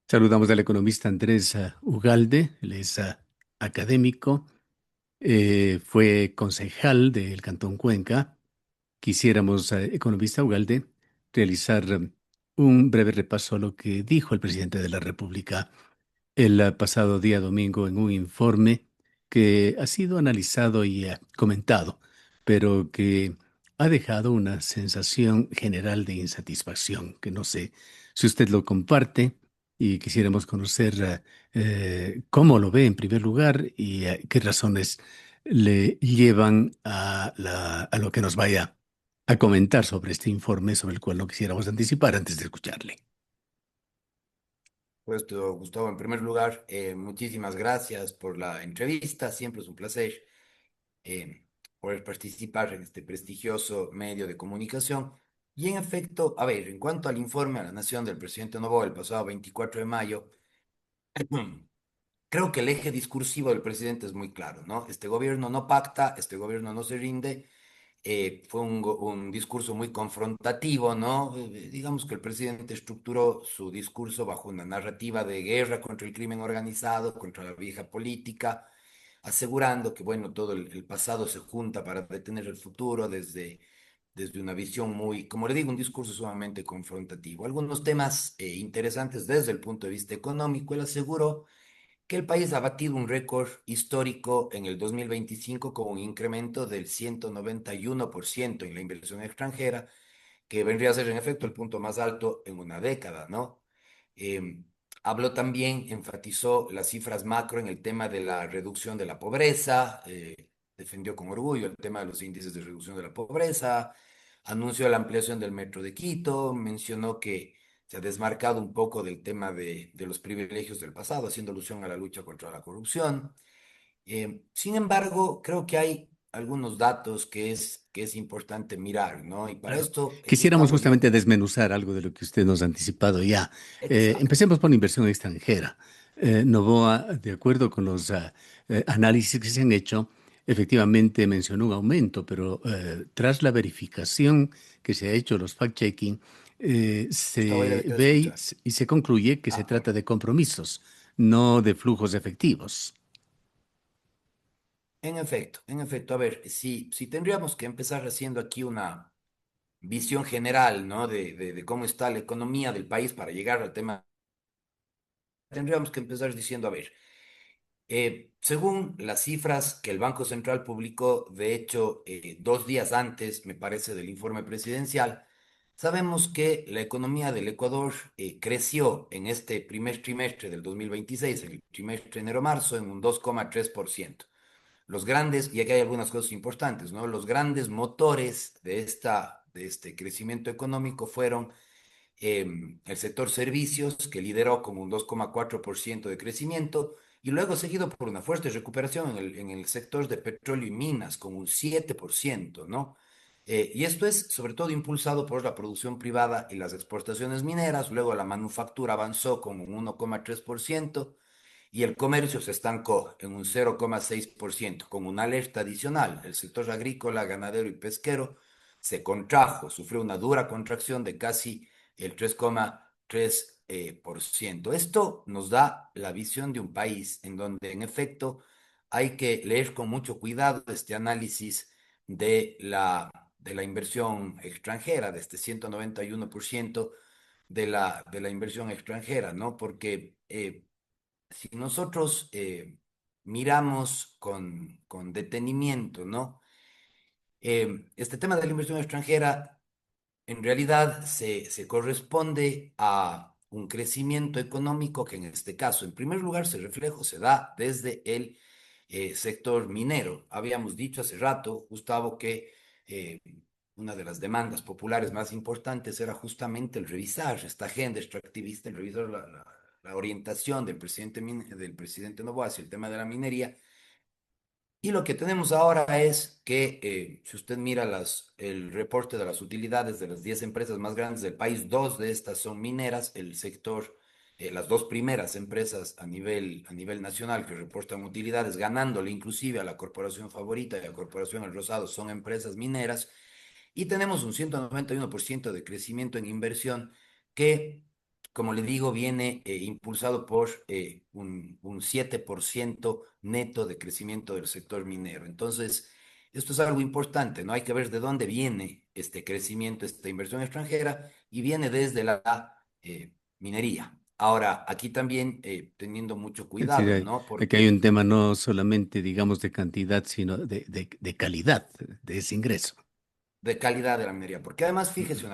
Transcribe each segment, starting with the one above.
Saludamos al economista Andrés Ugalde, él es académico, fue concejal del Cantón Cuenca. Quisiéramos, economista Ugalde, realizar un breve repaso a lo que dijo el presidente de la República el pasado día domingo en un informe que ha sido analizado y comentado, pero que ha dejado una sensación general de insatisfacción, que no sé si usted lo comparte y quisiéramos conocer cómo lo ve en primer lugar y qué razones le llevan a lo que nos vaya a comentar sobre este informe, sobre el cual no quisiéramos anticipar antes de escucharle. Pues, Gustavo, en primer lugar, muchísimas gracias por la entrevista. Siempre es un placer poder participar en este prestigioso medio de comunicación. Y en efecto, a ver, en cuanto al informe a la Nación del presidente Noboa el pasado 24 de mayo, creo que el eje discursivo del presidente es muy claro, ¿no? Este gobierno no pacta, este gobierno no se rinde. Fue un discurso muy confrontativo, ¿no? Digamos que el presidente estructuró su discurso bajo una narrativa de guerra contra el crimen organizado, contra la vieja política, asegurando que, bueno, todo el pasado se junta para detener el futuro desde una visión muy, como le digo, un discurso sumamente confrontativo. Algunos temas interesantes desde el punto de vista económico, él aseguró que el país ha batido un récord histórico en el 2025 con un incremento del 191% en la inversión extranjera, que vendría a ser en efecto el punto más alto en una década, ¿no? Eh, Habló también, enfatizó las cifras macro en el tema de la reducción de la pobreza, defendió con orgullo el tema de los índices de reducción de la pobreza, anunció la ampliación del metro de Quito, mencionó que se ha desmarcado un poco del tema de los privilegios del pasado, haciendo alusión a la lucha contra la corrupción. Sin embargo, creo que hay algunos datos que es importante mirar, ¿no? Y para Claro. esto, Quisiéramos Gustavo, yo... justamente desmenuzar algo de lo que usted nos ha anticipado ya. Exacto. Empecemos por la inversión extranjera. Novoa, de acuerdo con los análisis que se han hecho, efectivamente mencionó un aumento, pero tras la verificación que se ha hecho, los fact-checking, Gustavo, ahí le se debe ve escuchar. y se concluye que se Ah, trata de compromisos, no de flujos efectivos. en efecto, a ver, si tendríamos que empezar haciendo aquí una visión general, ¿no? De cómo está la economía del país para llegar al tema, tendríamos que empezar diciendo, a ver, según las cifras que el Banco Central publicó, de hecho, 2 días antes, me parece, del informe presidencial, sabemos que la economía del Ecuador creció en este primer trimestre del 2026, el trimestre enero-marzo, en un 2,3%. Los grandes, y aquí hay algunas cosas importantes, ¿no? Los grandes motores de este crecimiento económico fueron el sector servicios, que lideró con un 2,4% de crecimiento, y luego seguido por una fuerte recuperación en el sector de petróleo y minas, con un 7%, ¿no? Y esto es sobre todo impulsado por la producción privada y las exportaciones mineras, luego la manufactura avanzó con un 1,3% y el comercio se estancó en un 0,6%, con una alerta adicional. El sector agrícola, ganadero y pesquero se contrajo, sufrió una dura contracción de casi el 3,3%. Esto nos da la visión de un país en donde, en efecto, hay que leer con mucho cuidado este análisis de la inversión extranjera, de este 191% de la inversión extranjera, ¿no? Porque si nosotros miramos con detenimiento, ¿no? Este tema de la inversión extranjera en realidad se corresponde a un crecimiento económico que en este caso, en primer lugar, se da desde el sector minero. Habíamos dicho hace rato, Gustavo, que eh, una de las demandas populares más importantes era justamente el revisar esta agenda extractivista, el revisar la orientación del presidente Noboa hacia el tema de la minería, y lo que tenemos ahora es que, si usted mira el reporte de las utilidades de las 10 empresas más grandes del país, dos de estas son mineras, el sector, las dos primeras empresas a nivel nacional que reportan utilidades, ganándole inclusive a la corporación favorita y a la corporación El Rosado, son empresas mineras, y tenemos un 191% de crecimiento en inversión que como le digo, viene impulsado por un 7% neto de crecimiento del sector minero. Entonces, esto es algo importante, ¿no? Hay que ver de dónde viene este crecimiento, esta inversión extranjera, y viene desde la minería. Ahora, aquí también teniendo mucho Es decir, cuidado, ¿no? aquí hay Porque un tema no solamente, digamos, de cantidad, sino de calidad de ese ingreso. de calidad de la minería. Porque además, Ujú. fíjese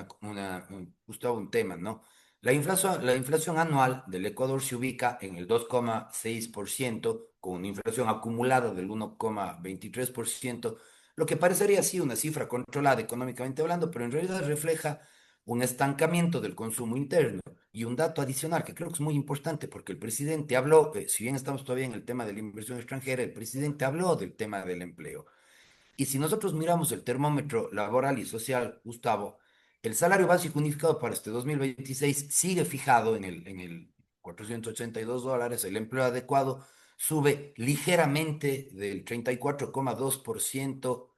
Gustavo, un tema, ¿no? La inflación anual del Ecuador se ubica en el 2,6%, con una inflación acumulada del 1,23%, lo que parecería así una cifra controlada económicamente hablando, pero en realidad refleja un estancamiento del consumo interno. Y un dato adicional que creo que es muy importante, porque el presidente habló, si bien estamos todavía en el tema de la inversión extranjera, el presidente habló del tema del empleo. Y si nosotros miramos el termómetro laboral y social, Gustavo, el salario básico unificado para este 2026 sigue fijado en el $482, el empleo adecuado sube ligeramente del 34,2%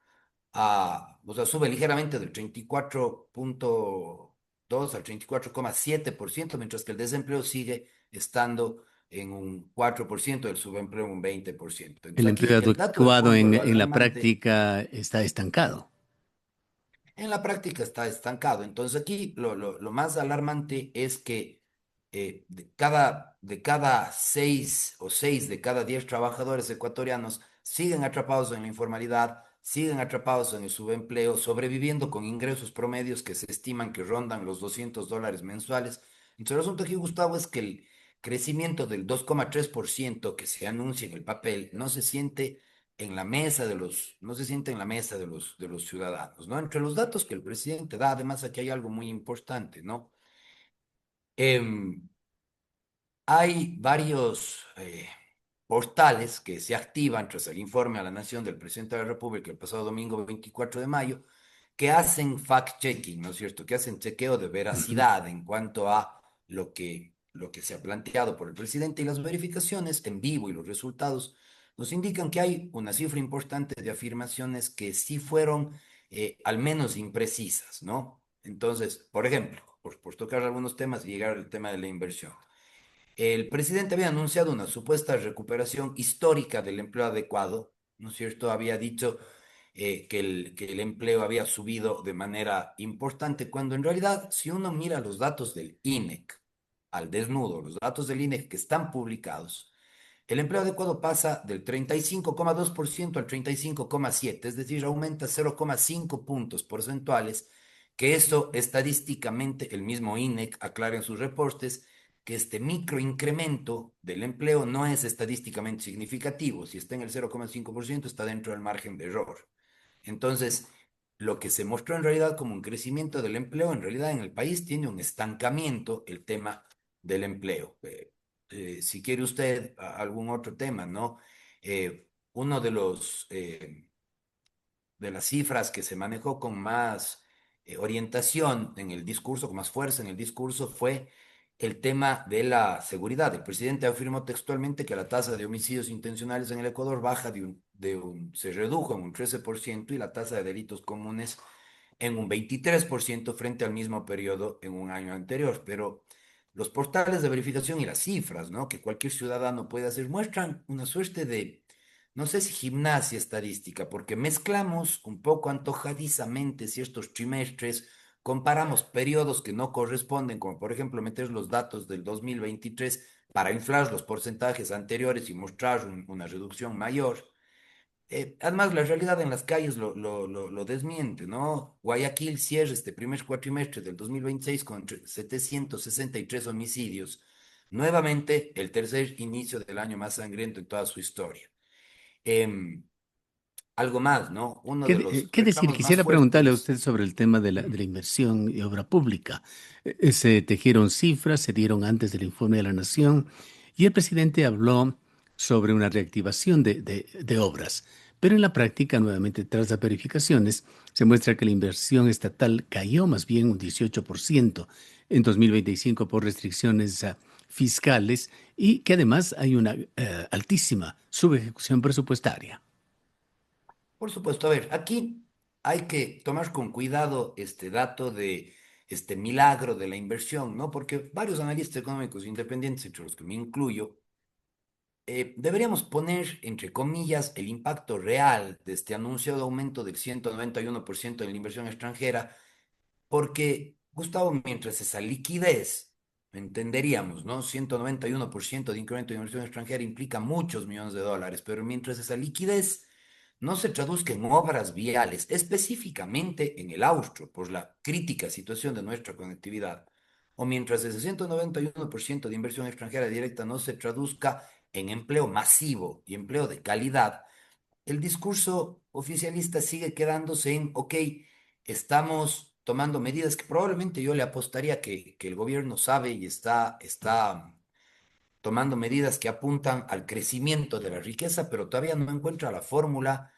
o sea, sube ligeramente del 34,2 al 34,7%, mientras que el desempleo sigue estando en un 4%, el subempleo un 20%. El Entonces empleo aquí el dato de adecuado fondo, lo en la alarmante, práctica está estancado. en la práctica está estancado. Entonces aquí lo más alarmante es que de cada 6 de cada 10 trabajadores ecuatorianos siguen atrapados en la informalidad, siguen atrapados en el subempleo, sobreviviendo con ingresos promedios que se estiman que rondan los $200 mensuales. Entonces el asunto aquí, Gustavo, es que el crecimiento del 2,3% que se anuncia en el papel no se siente en la mesa de los ciudadanos, ¿no? Entre los datos que el presidente da, además aquí hay algo muy importante, ¿no? Em, Hay varios portales que se activan tras el informe a la Nación del presidente de la República el pasado domingo 24 de mayo, que hacen fact-checking, ¿no es cierto? Que hacen chequeo de Ujú. veracidad en cuanto a lo que se ha planteado por el presidente, y las verificaciones en vivo y los resultados nos indican que hay una cifra importante de afirmaciones que sí fueron al menos imprecisas, ¿no? Entonces, por ejemplo, por tocar algunos temas y llegar al tema de la inversión. El presidente había anunciado una supuesta recuperación histórica del empleo adecuado, ¿no es cierto? Había dicho que el empleo había subido de manera importante, cuando en realidad, si uno mira los datos del INEC al desnudo, los datos del INEC que están publicados, el empleo adecuado pasa del 35,2% al 35,7%, es decir, aumenta 0,5 puntos porcentuales, que eso estadísticamente el mismo INEC aclara en sus reportes que este microincremento del empleo no es estadísticamente significativo. Si está en el 0,5% está dentro del margen de error. Entonces, lo que se mostró en realidad como un crecimiento del empleo, en realidad en el país tiene un estancamiento el tema del empleo. Si quiere usted algún otro tema, ¿no? Uno de las cifras que se manejó con más orientación en el discurso, con más fuerza en el discurso, fue el tema de la seguridad. El presidente afirmó textualmente que la tasa de homicidios intencionales en el Ecuador baja se redujo en un 13%, y la tasa de delitos comunes en un 23% frente al mismo periodo en un año anterior. Pero los portales de verificación y las cifras, ¿no?, que cualquier ciudadano puede hacer, muestran una suerte de, no sé si gimnasia estadística, porque mezclamos un poco antojadizamente ciertos trimestres, comparamos periodos que no corresponden, como por ejemplo meter los datos del 2023 para inflar los porcentajes anteriores y mostrar una reducción mayor. Además, la realidad en las calles lo desmiente, ¿no? Guayaquil cierra este primer cuatrimestre del 2026 con 763 homicidios. Nuevamente, el tercer inicio del año más sangriento en toda su historia. Em, Algo más, ¿no? Uno de los Qué decir? reclamos más Quisiera preguntarle a fuertes. usted sobre el tema de la inversión y obra pública. Se tejieron cifras, se dieron antes del informe de la Nación y el presidente habló sobre una reactivación de obras. Pero en la práctica, nuevamente, tras las verificaciones, se muestra que la inversión estatal cayó más bien un 18% en 2025 por restricciones fiscales y que además hay una altísima subejecución presupuestaria. Por supuesto, a ver, aquí hay que tomar con cuidado este dato de este milagro de la inversión, ¿no? Porque varios analistas económicos independientes, entre los que me incluyo, deberíamos poner, entre comillas, el impacto real de este anunciado aumento del 191% de la inversión extranjera, porque, Gustavo, mientras esa liquidez, entenderíamos, ¿no? 191% de incremento de inversión extranjera implica muchos millones de dólares, pero mientras esa liquidez no se traduzca en obras viales, específicamente en el austro, por la crítica situación de nuestra conectividad, o mientras ese 191% de inversión extranjera directa no se traduzca en empleo masivo y empleo de calidad, el discurso oficialista sigue quedándose en, ok, estamos tomando medidas que probablemente yo le apostaría que el gobierno sabe y está tomando medidas que apuntan al crecimiento de la riqueza, pero todavía no encuentra la fórmula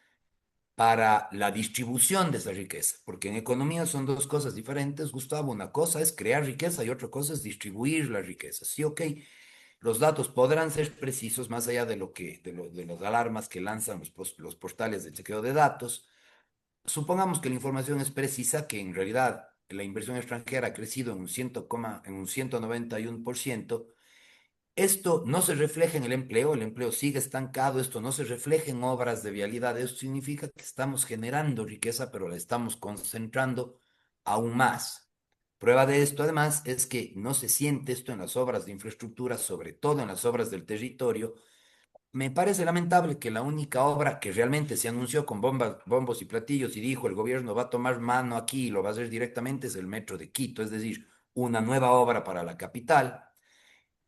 para la distribución de esa riqueza, porque en economía son dos cosas diferentes, Gustavo. Una cosa es crear riqueza y otra cosa es distribuir la riqueza. Sí, ok, los datos podrán ser precisos más allá de lo que, de las alarmas que lanzan los portales de chequeo de datos. Supongamos que la información es precisa, que en realidad la inversión extranjera ha crecido en un 191%. Esto no se refleja en el empleo sigue estancado, esto no se refleja en obras de vialidad, esto significa que estamos generando riqueza, pero la estamos concentrando aún más. Prueba de esto, además, es que no se siente esto en las obras de infraestructura, sobre todo en las obras del territorio. Me parece lamentable que la única obra que realmente se anunció con bombos y platillos y dijo el gobierno va a tomar mano aquí y lo va a hacer directamente es el metro de Quito, es decir, una nueva obra para la capital,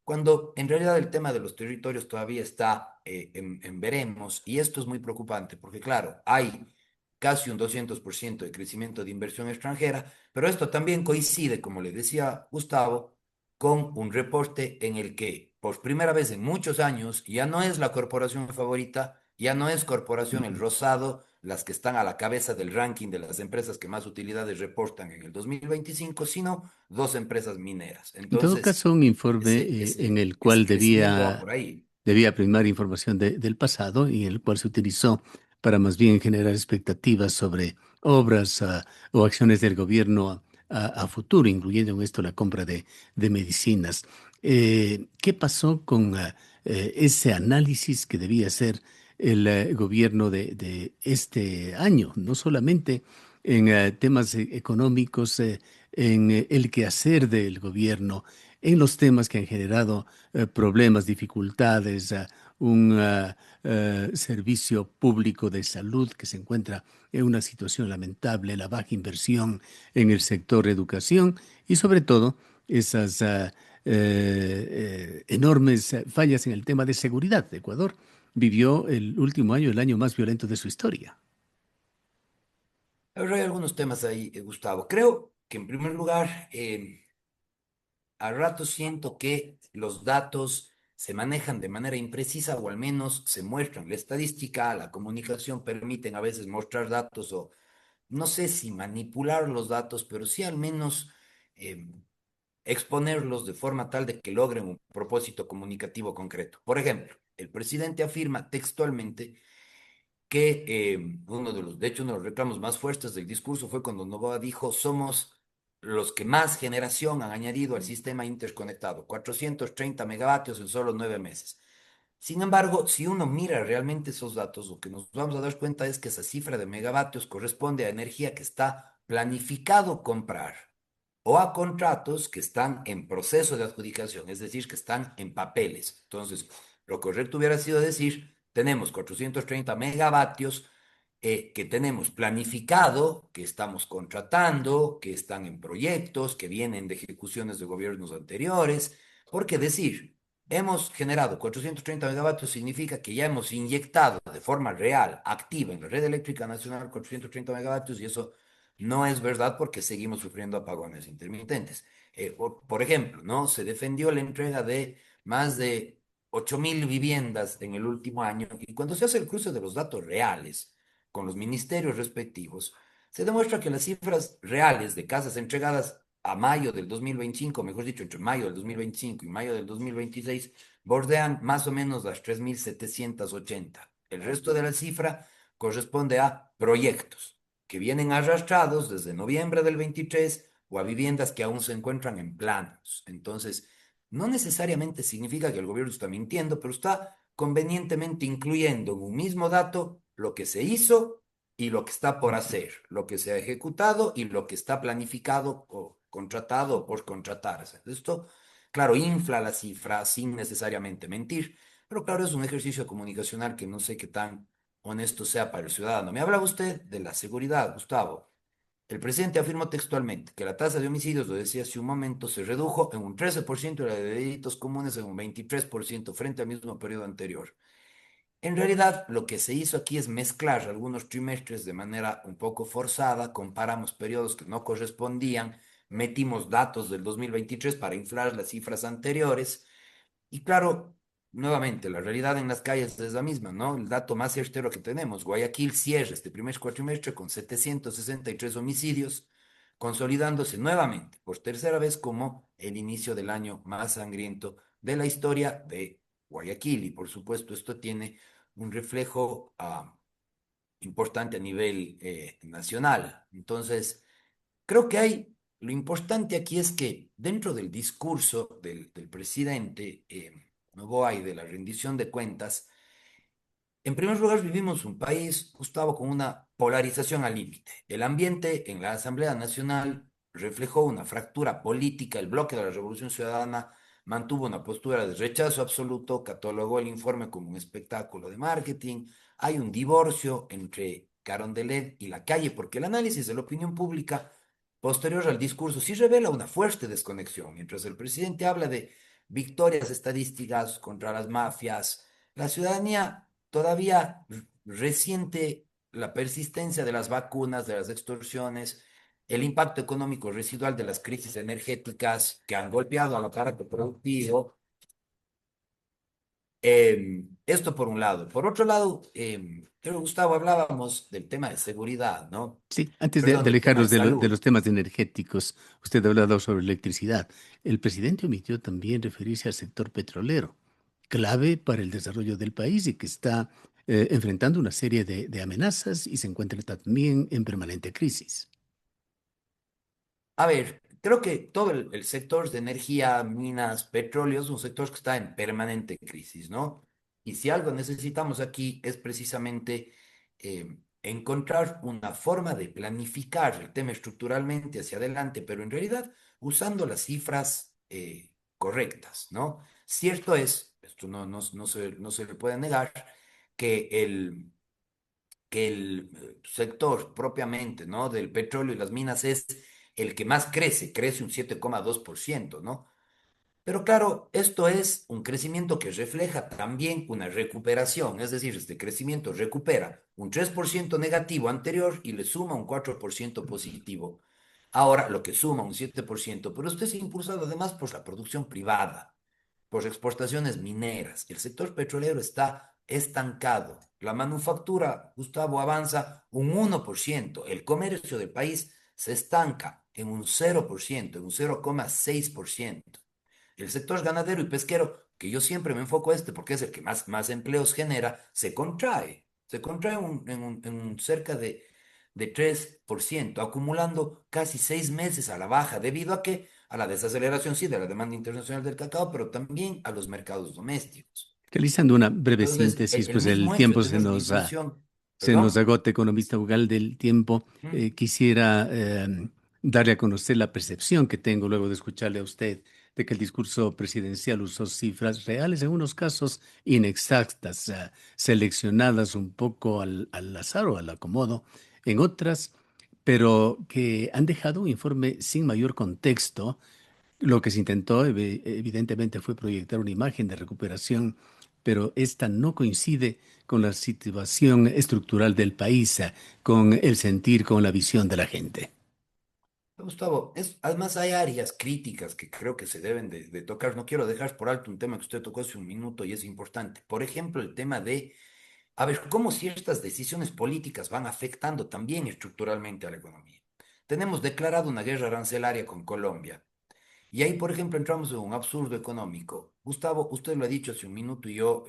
cuando en realidad el tema de los territorios todavía está en veremos, y esto es muy preocupante porque claro, hay casi un 200% de crecimiento de inversión extranjera, pero esto también coincide, como le decía Gustavo, con un reporte en el que por primera vez en muchos años ya no es la corporación favorita, ya no es Corporación El Ujú. Rosado las que están a la cabeza del ranking de las empresas que más utilidades reportan en el 2025, sino dos empresas mineras. En todo Entonces, caso, un informe en el ese cual crecimiento va por ahí. debía primar información del pasado y en el cual se utilizó para más bien generar expectativas sobre obras o acciones del gobierno a futuro, incluyendo en esto la compra de medicinas. ¿Qué pasó con ese análisis que debía hacer el gobierno de este año? No solamente en temas económicos, en el quehacer del gobierno, en los temas que han generado problemas, dificultades, un servicio público de salud que se encuentra en una situación lamentable, la baja inversión en el sector educación y sobre todo esas enormes fallas en el tema de seguridad. Ecuador vivió el último año, el año más violento de su historia. Pero hay algunos temas ahí, Gustavo. Creo que en primer lugar, a rato siento que los datos se manejan de manera imprecisa o al menos se muestran. La estadística, la comunicación permiten a veces mostrar datos o no sé si manipular los datos, pero sí al menos eh, exponerlos de forma tal de que logren un propósito comunicativo concreto. Por ejemplo, el presidente afirma textualmente que de hecho, uno de los reclamos más fuertes del discurso fue cuando Noboa dijo, somos los que más generación han añadido al sistema interconectado, 430 megavatios en solo 9 meses. Sin embargo, si uno mira realmente esos datos, lo que nos vamos a dar cuenta es que esa cifra de megavatios corresponde a energía que está planificado comprar o a contratos que están en proceso de adjudicación, es decir, que están en papeles. Entonces, lo correcto hubiera sido decir, tenemos 430 megavatios que tenemos planificado, que estamos contratando, que están en proyectos, que vienen de ejecuciones de gobiernos anteriores, porque decir, hemos generado 430 megavatios significa que ya hemos inyectado de forma real, activa en la red eléctrica nacional 430 megavatios y eso no es verdad porque seguimos sufriendo apagones intermitentes. Por ejemplo, ¿no? Se defendió la entrega de más de 8.000 viviendas en el último año y cuando se hace el cruce de los datos reales con los ministerios respectivos, se demuestra que las cifras reales de casas entregadas a mayo del 2025, mejor dicho, entre mayo del 2025 y mayo del 2026, bordean más o menos las 3.780. El resto de la cifra corresponde a proyectos que vienen arrastrados desde noviembre del 23 o a viviendas que aún se encuentran en planos. Entonces, no necesariamente significa que el gobierno está mintiendo, pero está convenientemente incluyendo en un mismo dato lo que se hizo y lo que está por hacer, lo que se ha ejecutado y lo que está planificado o contratado o por contratarse. Esto, claro, infla la cifra sin necesariamente mentir, pero claro, es un ejercicio comunicacional que no sé qué tan honesto sea para el ciudadano. Me hablaba usted de la seguridad, Gustavo. El presidente afirmó textualmente que la tasa de homicidios, lo decía hace un momento, se redujo en un 13% y la de delitos comunes en un 23% frente al mismo periodo anterior. En realidad, lo que se hizo aquí es mezclar algunos trimestres de manera un poco forzada, comparamos periodos que no correspondían, metimos datos del 2023 para inflar las cifras anteriores y claro, nuevamente, la realidad en las calles es la misma, ¿no? El dato más certero que tenemos, Guayaquil cierra este primer cuatrimestre con 763 homicidios, consolidándose nuevamente por tercera vez como el inicio del año más sangriento de la historia de Guayaquil. Y por supuesto, esto tiene un reflejo importante a nivel nacional. Entonces, creo que lo importante aquí es que dentro del discurso del presidente Noboa y de la rendición de cuentas, en primer lugar vivimos un país, Gustavo, con una polarización al límite. El ambiente en la Asamblea Nacional reflejó una fractura política, el bloque de la Revolución Ciudadana mantuvo una postura de rechazo absoluto, catalogó el informe como un espectáculo de marketing, hay un divorcio entre Carondelet y la calle, porque el análisis de la opinión pública posterior al discurso sí revela una fuerte desconexión. Mientras el presidente habla de victorias estadísticas contra las mafias, la ciudadanía todavía resiente la persistencia de las vacunas, de las extorsiones, el impacto económico residual de las crisis energéticas que han golpeado al aparato productivo. Esto por un lado. Por otro lado, creo, Gustavo, hablábamos del tema de seguridad, ¿no? Sí, antes Perdón, de del tema de alejarnos de salud. los temas energéticos, usted ha hablado sobre electricidad. El presidente omitió también referirse al sector petrolero, clave para el desarrollo del país y que está enfrentando una serie de amenazas y se encuentra también en permanente crisis. A ver, creo que todo el sector de energía, minas, petróleo es un sector que está en permanente crisis, ¿no? Y si algo necesitamos aquí es precisamente encontrar una forma de planificar el tema estructuralmente hacia adelante, pero en realidad usando las cifras correctas, ¿no? Cierto es, esto no se le puede negar, que el sector propiamente, ¿no? Del petróleo y las minas es el que más crece un 7,2%, ¿no? Pero claro, esto es un crecimiento que refleja también una recuperación, es decir, este crecimiento recupera un 3% negativo anterior y le suma un 4% positivo. Ahora, lo que suma un 7%, pero esto es impulsado además por la producción privada, por exportaciones mineras. El sector petrolero está estancado. La manufactura, Gustavo, avanza un 1%. El comercio del país se estanca en un 0%, en un 0,6%. El sector ganadero y pesquero, que yo siempre me enfoco a este porque es el que más empleos genera, se contrae. Se contrae en un cerca de 3%, acumulando casi 6 meses a la baja, debido a que a la desaceleración, sí, de la demanda internacional del cacao, pero también a los mercados domésticos. Realizando una breve Entonces, síntesis, el pues el mismo hecho de tiempo tener una inflación, se nos perdón. agota, economista Ugal, del tiempo. ¿Mm? Quisiera darle a conocer la percepción que tengo luego de escucharle a usted de que el discurso presidencial usó cifras reales, en unos casos inexactas, seleccionadas un poco al azar o al acomodo, en otras, pero que han dejado un informe sin mayor contexto. Lo que se intentó, evidentemente, fue proyectar una imagen de recuperación, pero esta no coincide con la situación estructural del país, con el sentir, con la visión de la gente. Gustavo, además hay áreas críticas que creo que se deben de tocar. No quiero dejar por alto un tema que usted tocó hace un minuto y es importante. Por ejemplo, el tema de, a ver, cómo ciertas decisiones políticas van afectando también estructuralmente a la economía. Tenemos declarado una guerra arancelaria con Colombia. Y ahí, por ejemplo, entramos en un absurdo económico. Gustavo, usted lo ha dicho hace un minuto y yo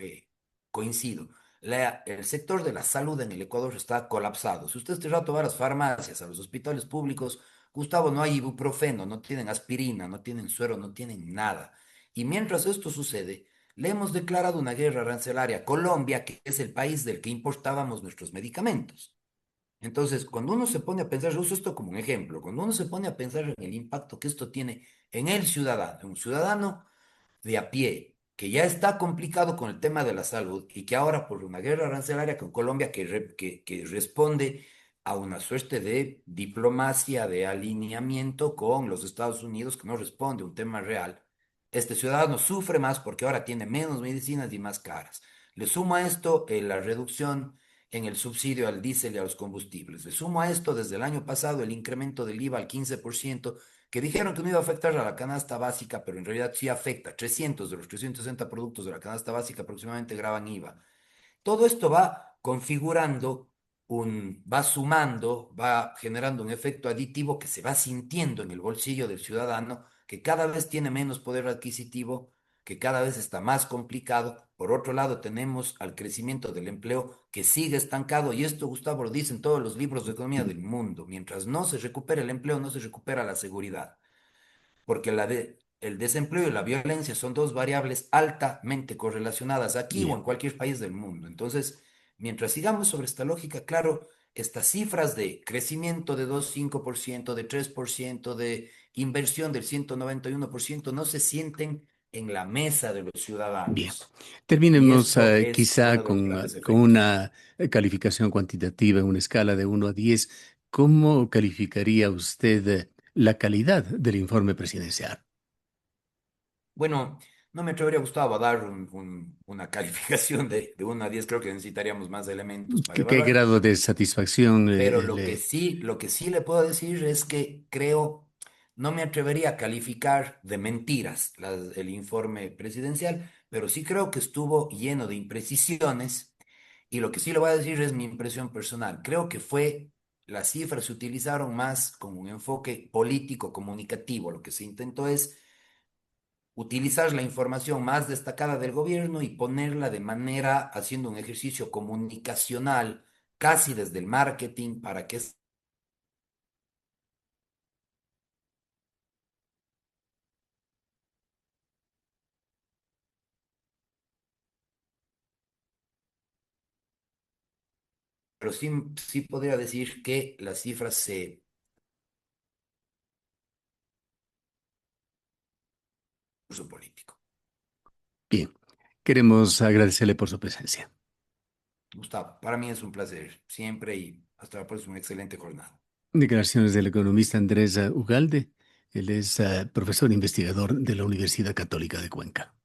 coincido. El sector de la salud en el Ecuador está colapsado. Si usted este rato va a las farmacias, a los hospitales públicos, Gustavo, no hay ibuprofeno, no tienen aspirina, no tienen suero, no tienen nada. Y mientras esto sucede, le hemos declarado una guerra arancelaria a Colombia, que es el país del que importábamos nuestros medicamentos. Entonces, cuando uno se pone a pensar, yo uso esto como un ejemplo, cuando uno se pone a pensar en el impacto que esto tiene en el ciudadano, un ciudadano de a pie, que ya está complicado con el tema de la salud y que ahora por una guerra arancelaria con Colombia que responde a una suerte de diplomacia, de alineamiento con los Estados Unidos, que no responde a un tema real, este ciudadano sufre más porque ahora tiene menos medicinas y más caras. Le sumo a esto la reducción en el subsidio al diésel y a los combustibles. Le sumo a esto desde el año pasado el incremento del IVA al 15%, que dijeron que no iba a afectar a la canasta básica, pero en realidad sí afecta. 300 de los 360 productos de la canasta básica aproximadamente graban IVA. Todo esto va configurando va sumando, va generando un efecto aditivo que se va sintiendo en el bolsillo del ciudadano, que cada vez tiene menos poder adquisitivo, que cada vez está más complicado. Por otro lado, tenemos al crecimiento del empleo que sigue estancado, y esto, Gustavo, lo dicen todos los libros de economía del mundo. Mientras no se recupere el empleo, no se recupera la seguridad, porque el desempleo y la violencia son dos variables altamente correlacionadas aquí o Bien, en cualquier país del mundo. Entonces, mientras sigamos sobre esta lógica, claro, estas cifras de crecimiento de 2,5%, de 3%, de inversión del 191% no se sienten en la mesa de los bien. ciudadanos. Y Terminemos esto es quizá uno de los grandes con efectos. una calificación cuantitativa en una escala de 1 a 10. ¿Cómo calificaría usted la calidad del informe presidencial? Bueno, no me atrevería, Gustavo, a dar una calificación de 1 a 10. Creo que necesitaríamos más elementos para Qué evaluar. grado de satisfacción Pero le... lo que sí le puedo decir es que creo, no me atrevería a calificar de mentiras el informe presidencial, pero sí creo que estuvo lleno de imprecisiones. Y lo que sí le voy a decir es mi impresión personal. Creo que las cifras se utilizaron más como un enfoque político, comunicativo. Lo que se intentó es utilizar la información más destacada del gobierno y ponerla de manera, haciendo un ejercicio comunicacional, casi desde el marketing, para que pero sí, sí podría decir que las cifras se uso político. Bien, queremos agradecerle por su presencia. Gustavo, para mí es un placer siempre y hasta la próxima excelente jornada. Declaraciones del economista Andrés Ugalde. Él es profesor investigador de la Universidad Católica de Cuenca.